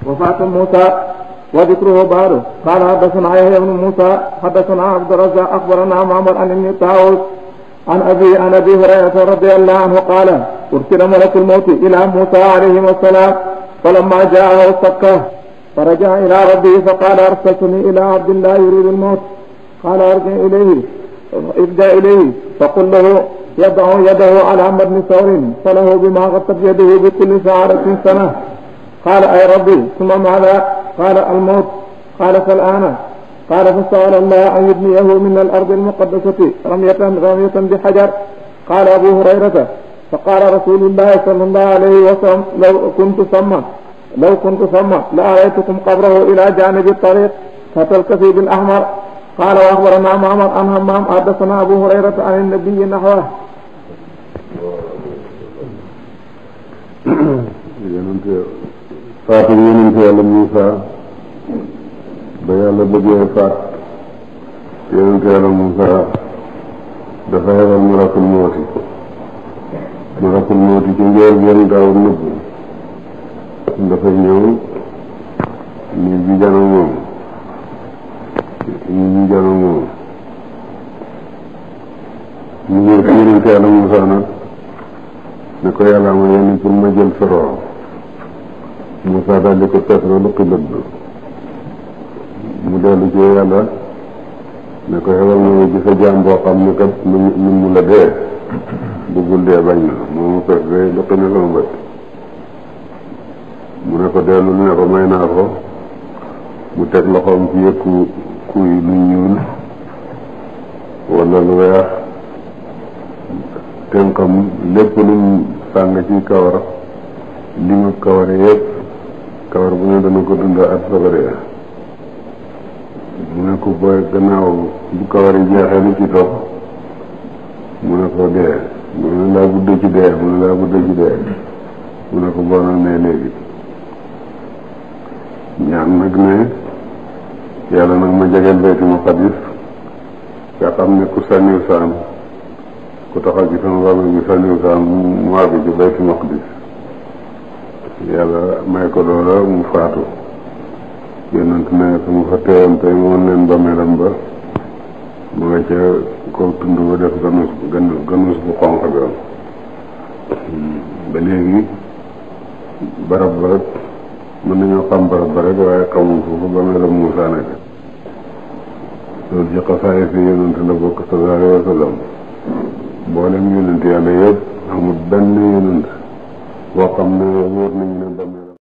وفاة موسى وذكره بعده. قال حدثنا يحيى بن موسى حدثنا عبد الرزاق أخبرنا معمر عن ابن طاووس عن أبي هريرة رضي الله عنه قال أرسل ملك الموت إلى موسى عليه السلام فلما جاءه استبكاه فرجع إلى ربه فقال أرسلتني إلى عبد الله يريد الموت. قال ارجع إليه فقل له يضع يده على مبنى ثور فله بما غطت يده بكل شعرة سنة. قال أي ربي ثم ماذا؟ قال الموت. قال فالآن؟ قال فسأل الله أن يبنيه من الأرض المقدسة رمية بحجر. قال أبو هريرة فقال رسول الله صلى الله عليه وسلم لو كنت ثم لأريتكم قبره إلى جانب الطريق فتى الكثيب الأحمر. قال وأخبرنا معمر عن همام حدثنا أبو هريرة عن النبي نحوه. faatu yonent Yàlla Muusaa ba Yàlla bëggee faat yonent Yàlla Muusaa dafa yebal malakul mawti ci njëlbéen gaaw nëbb dafa ñëw ñu bi jano moom ñu ñëw ci yonent Yàlla Muusaa nag ne ko Yàlla ma yónni pour ma jël soroo Muusaa daal di ko pes na lu xibët ba mu dellu ci Yàlla ne ko xewal ma ci sa jaam boo xam ne kat mu la dee bëggul dee bañ na moo mu pes de lu xi ne sama bët mu ne ko dellu ne ko may naa ko mu teg loxoom ci yëkku kuy lu ñuul wala lu weex tënkam lépp lu mu sàng ci kawar li ma kawar yëpp kawar bu ne dana ko dund at sogaree mu ne ko booy gannaaw bu kawar yi jeexee lu ci topp mu ne ko dee mu ne laa budde ci dee mu ne ko bonal ne léegi ñaan nag ne Yàlla nag ma jegeel Bayti Maqdis nga xam ne ku sànniw saam ku taxaw ci sama bàmmeel bi sànniw saam mu àgg ci Bayti Maqdis Yàlla may ko loola mu faatu yonent ne su ma fa teewoon tey moon leen bàmmeelam ba mu nga ca kaw tund ba def ganus bu xonq ga ba léegi barab ba rek mën nañoo xam barab ba rek waaye xamuñ foofu bàmmeelam Muusaa nekk loolu ci xasaay si yonent la bokk sallallahu alayhi wa sallam mboolem yonent Yàlla yëpp amul benn yonent boo xam ne wóor nañu ne